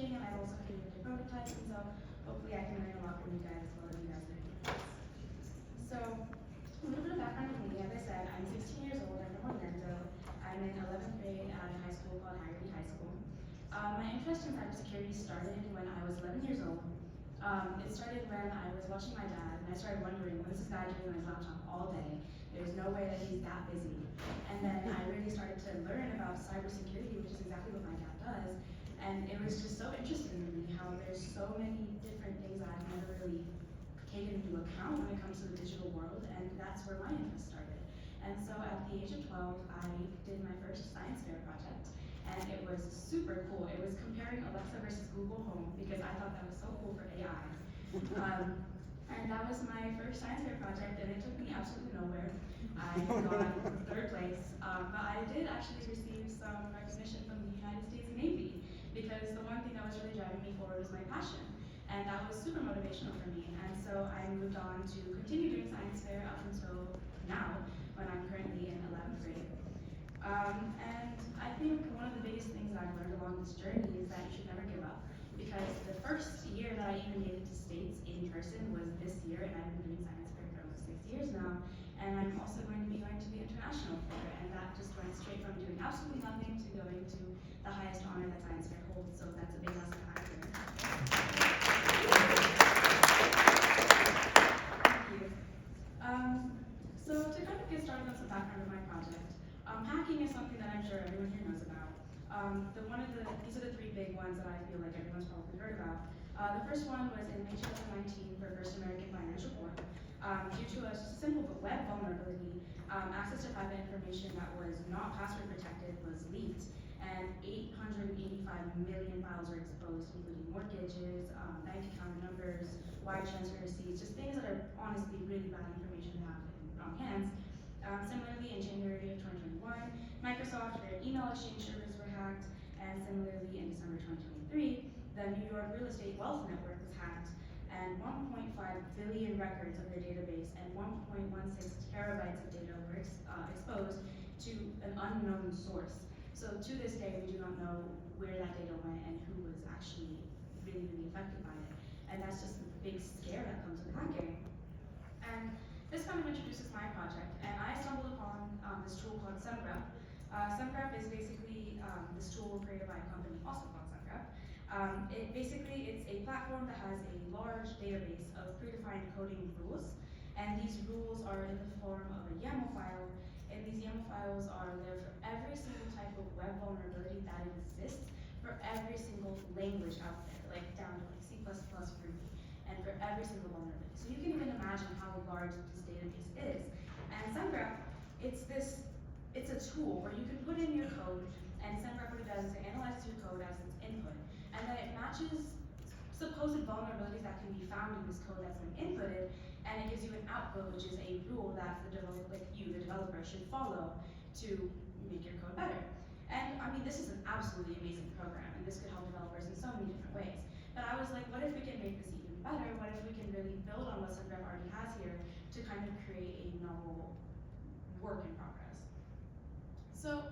coding, and I've also created a prototype, and so hopefully I can learn a lot from you guys as well as you guys learn. So, a little bit of background on me. As I said, I'm 16 years old. I'm from Orlando. I'm in 11th grade at a high school called Haggerty High School. My interest in cybersecurity started when I was 11 years old. It started when I was watching my dad, and I started wondering, what is this guy doing on his laptop all day? There's no way that he's that busy. And then I really started to learn about cybersecurity, which is exactly what my dad does. And it was just so interesting to me how there's so many different things that I've never really taken into account when it comes to the digital world, and that's where my interest started. And so at the age of 12, I did my first science fair project, and it was super cool. It was comparing Alexa versus Google Home, because I thought that was so cool for AI. And that was my first science fair project, and it took me absolutely nowhere. I got third place, but I did actually receive some recognition from the United States Navy, because the one thing that was really driving me forward was my passion. And that was super motivational for me. And so I moved on to continue doing science fair up until now, when I'm currently in 11th grade. And I think one of the biggest things that I've learned along this journey is that you should never give up. Because the first year that I even made it to States in person was this year, and I've been doing science fair for almost 6 years now. And I'm also going to be going to the international fair, and that just went straight from doing absolutely nothing to going to the highest honor that science fair holds. So that's a big lesson I learned. So to kind of get started on some background of my project, hacking is something that I'm sure everyone here knows about. These are the three big ones that I feel like everyone's probably heard about. The first one was in May 2019 for First American Financial Corp. Due to a simple web vulnerability, access to private information that was not password protected was leaked, and 885 million files were exposed, including mortgages, bank account numbers, wire transfer receipts, just things that are honestly really bad information to have in wrong hands. Similarly, in January of 2021, Microsoft, their email exchange servers were hacked, and similarly in December 2023, the New York Real Estate Wealth Network was hacked, and 1.5 billion records of their database and 1.16 terabytes of data were exposed to an unknown source. So to this day, we do not know where that data went and who was actually really, really affected by it. And that's just the big scare that comes with hacking. And this kind of introduces my project, and I stumbled upon this tool called SemGraph. SemGraph is basically this tool created by a company also called SemGraph. It's a platform that has a large database of predefined coding rules, and these rules are in the form of a YAML file, and these YAML files are there for every single type of web vulnerability that exists for every single language out there, like down to like C++ for me, and for every single vulnerability. So you can even imagine how large this database is. And SemGraph, it's a tool where you can put in your code, and SemGraph what it does is it analyzes your code as its input, and then it matches supposed vulnerabilities that can be found in this code that's been inputted, and it gives you an output, which is a rule that the developer, should follow to make your code better. And I mean, this is an absolutely amazing program, and this could help developers in so many different ways. But I was like, what if we can make this even better? What if we can really build on what SemGraph already has here to kind of create a novel work in progress? So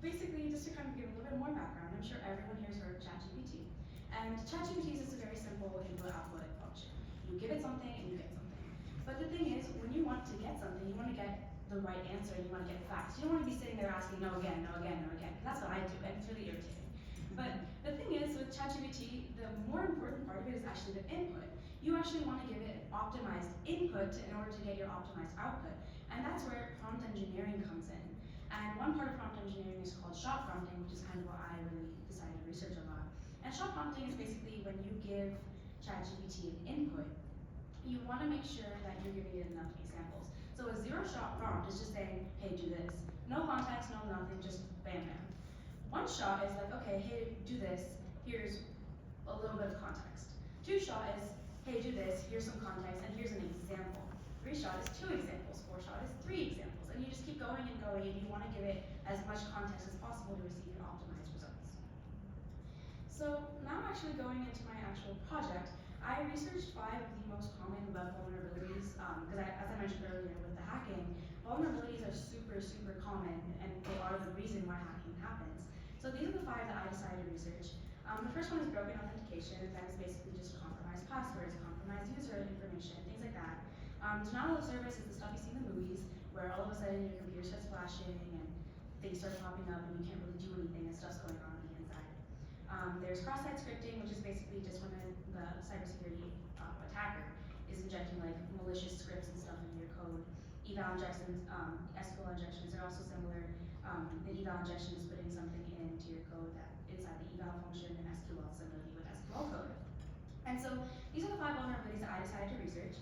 basically, just to kind of give a little bit more background, I'm sure everyone here has heard of ChatGPT. And ChatGPT is just a very simple input-output function. You give it something and you get something. But the thing is, when you want to get something, you want to get the right answer and you want to get it fast. You don't want to be sitting there asking no again, no again, no again. That's what I do, and it's really irritating. But the thing is, with ChatGPT, the more important part of it is actually the input. You actually want to give it optimized input in order to get your optimized output. And that's where prompt engineering comes in. And one part of prompt engineering is called shot prompting, which is kind of what I really decided to research a lot. And shot prompting is basically when you give ChatGPT an input, you want to make sure that you're giving it enough examples. So a zero-shot prompt is just saying, hey, do this. No context, no nothing, just bam, bam. One shot is like, okay, hey, do this. Here's a little bit of context. Two shot is, hey, do this. Here's some context, and here's an example. Three shot is 2 examples. 4 shot is 3 examples. And you just keep going and going, and you want to give it as much context as possible to receive your optimized results. So now I'm actually going into my actual project. I researched 5 of the most common web vulnerabilities, because as I mentioned earlier with the hacking, vulnerabilities are super, super common, and they are the reason why hacking happens. So these are the 5 that I decided to research. The first one is broken authentication, that is basically just compromised passwords, compromised user information, things like that. Denial of service is the stuff you see in the movies, where all of a sudden your computer starts flashing and things start popping up and you can't really do anything and stuff's going on the inside. There's cross-site scripting, which is basically just when the cybersecurity attacker is injecting like malicious scripts and stuff into your code. Eval injections, SQL injections are also similar. An eval injection is putting something into your code that inside the eval function in SQL, similarly with SQL code. And so these are the 5 vulnerabilities that I decided to research.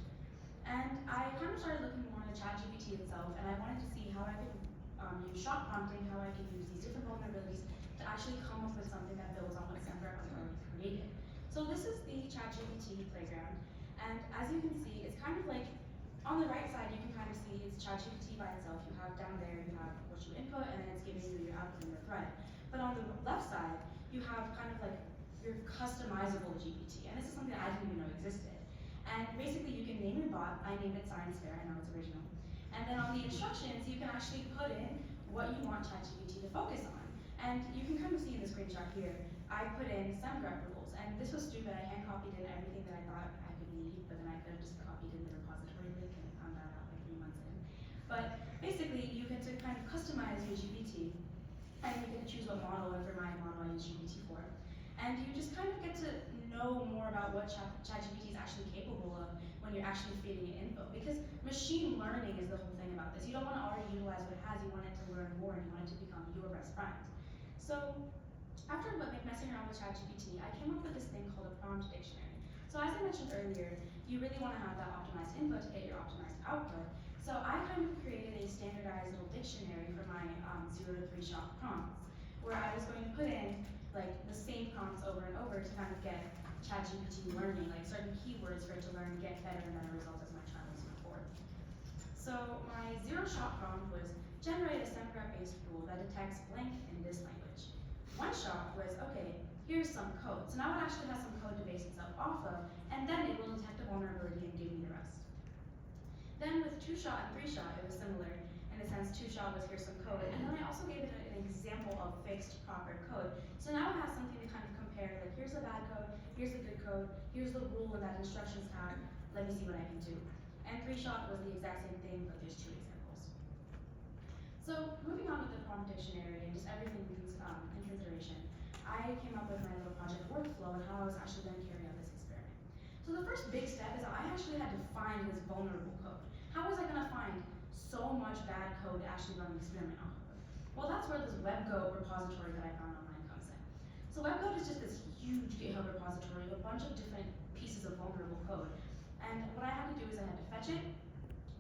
And I kind of started looking more into ChatGPT itself, and I wanted to see how I could use shock prompting, how I could use these different vulnerabilities to actually come up with something that builds on what Sandra has already created. So this is the ChatGPT playground, and as you can see, it's kind of like, on the right side, you can kind of see it's ChatGPT by itself. You have down there, you have what you input, and then it's giving you your output in your thread. But on the left side, you have kind of like your customizable GPT, and this is something that I didn't even know existed. And basically, you can name your bot. I named it Science Fair. I know it's original. And then on the instructions, you can actually put in what you want ChatGPT to focus on. And you can kind of see in the screenshot here, I put in SEMGREP rules. And this was stupid. I hand copied in everything that I thought I could need, but then I could have just copied in the repository link and found that out like 3 months in. But basically, you get to kind of customize your GPT, and you get to choose what model, and for my model, I use GPT for. And you just kind of get to know more about what ChatGPT is actually capable of when you're actually feeding it info. Because machine learning is the whole thing about this. You don't want to already utilize what it has, you want it to learn more, and you want it to become your best friend. So after messing around with ChatGPT, I came up with this thing called a prompt dictionary. So as I mentioned earlier, you really want to have that optimized input to get your optimized output. So I kind of created a standardized little dictionary for my 0 to 3 shot prompts, where I was going to put in like the same prompts over and over to kind of get ChatGPT learning, like certain keywords for it to learn and get better and better results as my child was moving forward. So my 0 shot prompt was generate a SEMGREP-based rule that detects blank in this language. 1 shot was, okay, here's some code. So now it actually has some code to base itself off of, and then it will detect a vulnerability and give me the rest. Then with 2 shot and 3 shot, it was similar. In a sense, 2 shot was here's some code, and then I also gave it an example of fixed proper code. So now it has something to kind of compare, like here's the bad code, here's the good code, here's the rule in that instructions tab, let me see what I can do. And 3 shot was the exact same thing, but there's 2 examples. So moving on with the prompt dictionary and just everything in consideration, I came up with my little project workflow and how I was actually going to carry out this experiment. So the first big step is that I actually had to find this vulnerable code. How was I going to find so much bad code to actually run an experiment off of? Well, that's where this WebGoat repository that I found online comes in. So WebGoat is just this huge GitHub repository with a bunch of different pieces of vulnerable code. And what I had to do is I had to fetch it,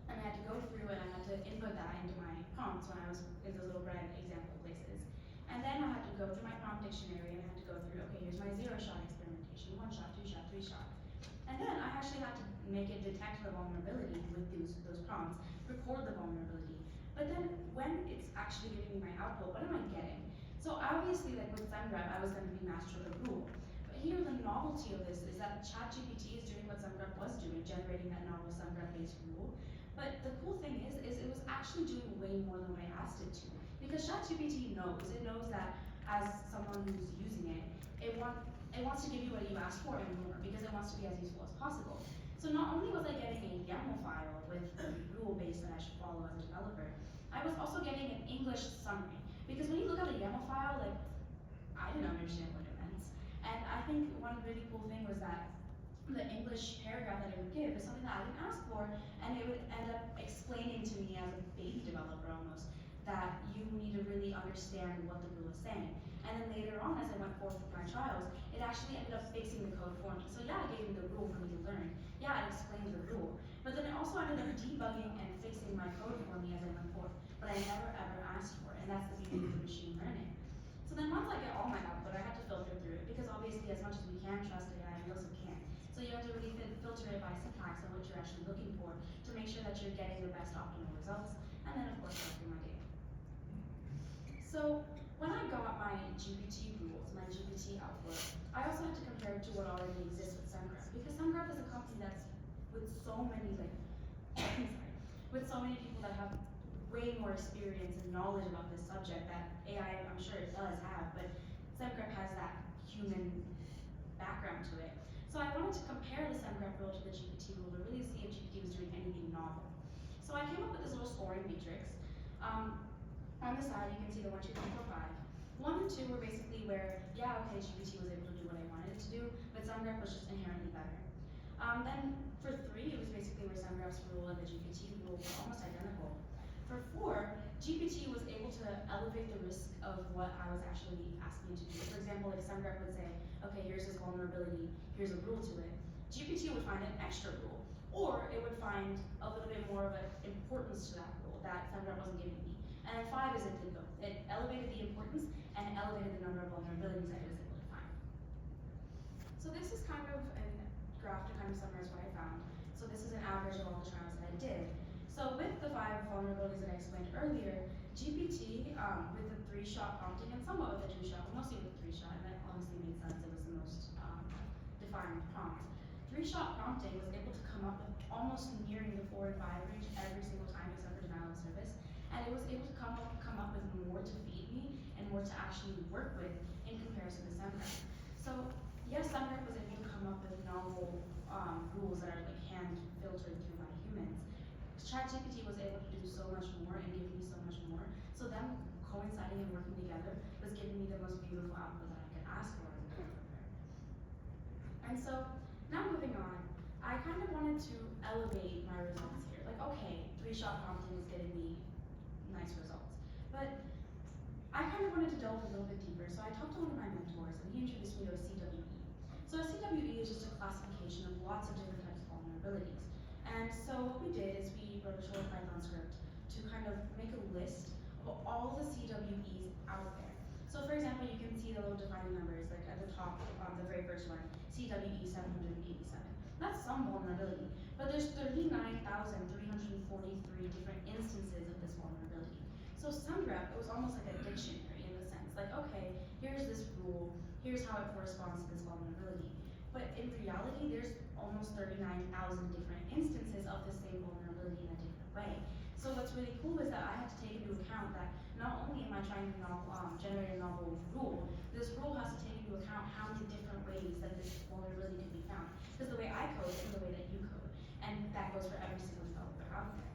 and I had to go through and I had to input that into my prompts when I was in those little red example places. And then I had to go through my prompt dictionary and I had to go through, okay, here's my 0 shot experimentation, 1 shot, 2 shot, 3 shot. And then I actually had to make it detect the vulnerability with those prompts, record the vulnerability. But then when it's actually giving me my output, what am I getting? So obviously, like with SEMGREP, I was going to be master the rule. But here, the novelty of this is that ChatGPT is doing what SEMGREP was doing, generating that novel SEMGREP-based rule. But the cool thing is it was actually doing way more than what I asked it to. Because ChatGPT knows. It knows that as someone who's using it, it wants to give you what you asked for and more, because it wants to be as useful as possible. So not only was I getting a YAML file with the rule base that I should follow as a developer, I was also getting an English summary. Because when you look at a YAML file, like, I didn't understand what it meant. And I think one really cool thing was that the English paragraph that it would give is something that I didn't ask for, and it would end up explaining to me as a baby developer almost, that you need to really understand what the rule is saying. And then later on, as I went forth with my trials, it actually ended up fixing the code for me. So yeah, it gave me the rule for me to learn. Yeah, it explained the rule. But then it also ended up debugging and fixing my code for me as I went forth. But I never ever asked for it, and that's the beauty of the machine learning. So then once I get all my output, I had to filter through it, because obviously as much as we can trust AI, we also can't. So you have to really filter it by syntax and what you're actually looking for to make sure that you're getting the best optimal results, and then of course filtering my data. So when I got my GPT rules, my GPT output, I also had to compare it to what already exists with SEMGREP, because SEMGREP is a company that's with so many with so many people that have way more experience and knowledge about this subject that AI, I'm sure it does have, but SEMGREP has that human graph rule to the GPT rule to really see if GPT was doing anything novel. So I came up with this little scoring matrix. On the side, you can see the 1, 2, 3, 4, 5. 1 and 2 were basically where, yeah, okay, GPT was able to do what I wanted it to do, but SumGraph was just inherently better. Then for 3, it was basically where SumGraph's rule and the GPT rule were almost identical. For 4, GPT was able to elevate the risk of what I was actually asking it to do. For example, like SumGraph would say, okay, here's this vulnerability, here's a rule to it. GPT would find an extra rule, or it would find a little bit more of an importance to that rule that SumGraph wasn't giving me. And then 5 is it did both. It elevated the importance and elevated the number of vulnerabilities that it was able to find. So this is kind of a graph to kind of summarize what I found. So this is an average of all the trials that I did. So with the 5 vulnerabilities that I explained earlier, GPT, with the 3-shot prompting and somewhat with the 2-shot, but mostly with the 3-shot, and that honestly made sense, it was the most defined prompt. 3-shot prompting was able to come up with almost nearing the 4 and 5 range every single time except for denial of service. And it was able to come up with more to feed me and more to actually work with in comparison to SumGraph. So yes, SumGraph was able to come up with novel rules that are like hand filtered through by humans. ChatGPT was able to do so much more and give me so much more. So them coinciding and working together was giving me the most beautiful output that I could ask for as a developer. And so now moving on, I kind of wanted to elevate my results here. Like, okay, 3-shot prompting is getting me nice results. But I kind of wanted to delve a little bit deeper, so I talked to one of my mentors, and he introduced me to a CWE. So a CWE is just a classification of lots of different types of vulnerabilities. And so what we did is we wrote a short Python script to kind of make a list of all the CWEs out there. So for example, you can see the little defining numbers, like at the top, the very first one, CWE 787. That's some vulnerability, but there's 39,343 different instances of this vulnerability. So SumGraph, it was almost like a dictionary in a sense, like, okay, here's this rule, here's how it corresponds to this vulnerability. But in reality, there's almost 39,000 different instances of the same vulnerability in a different way. So what's really cool is that I had to take into account that not only am I trying to generate a novel rule, this rule has to take into account how many different ways that this vulnerability can be found. Because the way I code is the way that you code, and that goes for every single developer out there.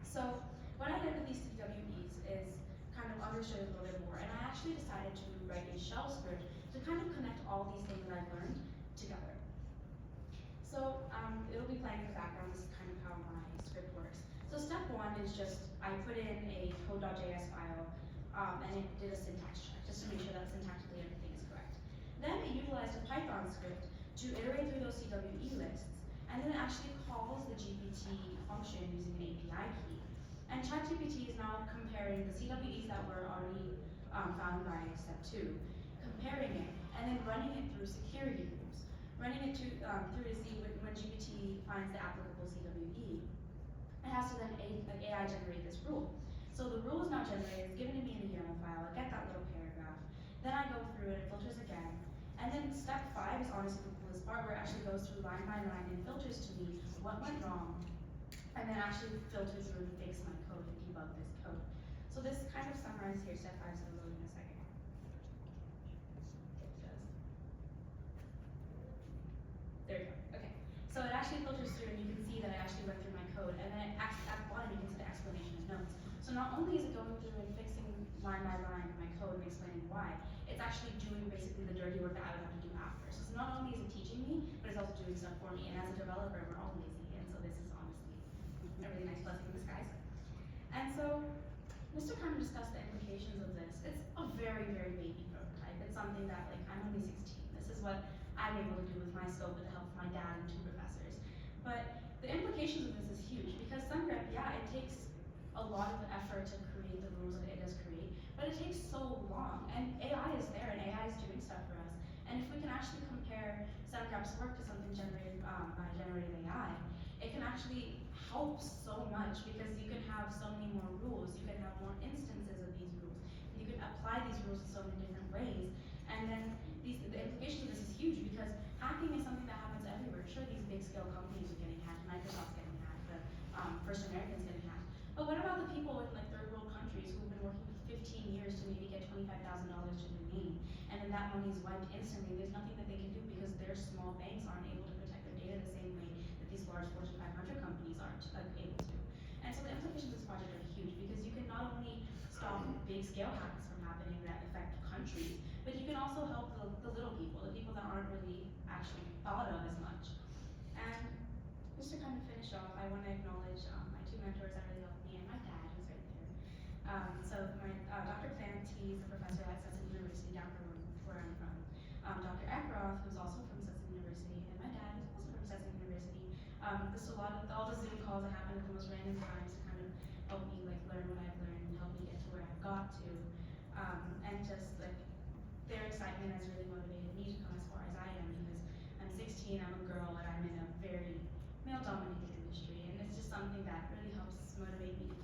So what I did with these CWEs is kind of understood a little bit more, and I actually decided to write a shell script to kind of connect all these things that I've learned together. So it'll be playing in the background. This is kind of how my script works. So step 1 is just I put in a code.js file, and it did a syntax check just to make sure that syntactically everything is correct. Then it utilized a Python script to iterate through those CWE lists, and then it actually calls the GPT function using an API key. And ChatGPT is now comparing the CWEs that were already found by step 2, comparing it, and then running it through security rules. Running it through to see when GPT finds the applicable CWE, it has to then AI generate this rule. So the rule is now generated, it's given to me in a YAML file, I get that little paragraph, then I go through it, it filters again, and then step 5 is honestly the coolest part, where it actually goes through line by line and filters to me what went wrong, and then actually filters through and fix my code and debug this code. So this kind of summarizes here, step 5 is going to load in a second. It does. There we go, okay. So it actually filters through and you can see that I actually went through my code, and then at the bottom you can see the explanation of notes. So not only is it going through and fixing line by line my code and explaining why, it's actually doing basically the dirty work that I would have to do after. So it's not only is it teaching me, but it's also doing stuff for me. And as a developer, we're all lazy, and so this is honestly a really nice blessing in disguise. And so, just to kind of discuss the implications of this, it's a very, very baby prototype. It's something that, like, I'm only 16. This is what I'm able to do with my scope with the help of my dad and 2 professors. But the implications of this is huge, because SumGraph, yeah, it takes a lot of effort to create the rules that it does create, but it takes so long, and AI is there, and AI is doing stuff for us. And if we can actually compare SumGraph's work to something generated by generative AI, it can actually help so much, because you can have so many more rules, you can have more instances of these rules, and you can apply these rules in so many different ways. And then the implication of this is huge, because hacking is something that happens everywhere. Sure, these big scale companies are getting hacked, Microsoft's getting hacked, the First American's getting hacked. But what about the people in like 3rd world countries who've been working for 15 years to maybe get $25,000 to their name, and then that money is wiped instantly? There's nothing that they can do because their small banks aren't able to protect their data the same able to. And so the implications of this project are huge because you can not only stop big scale hacks from happening that affect countries, but you can also help the little people, the people that aren't really actually thought of as much. And just to kind of finish off, I want to acknowledge my two mentors that really helped me and my dad, who's right there. So my Dr. Plant, he's a professor at Stetson University down from where I'm from. Dr. Ekroth, who's also from Stetson University, and my dad, who's also from Stetson University. This a lot of all the Zoom calls that happen at the most random times to kind of help me like learn what I've learned and help me get to where I've got to. And just like their excitement has really motivated me to come as far as I am because I'm 16, I'm a girl, and I'm in a very male-dominated industry, and it's just something that really helps motivate me to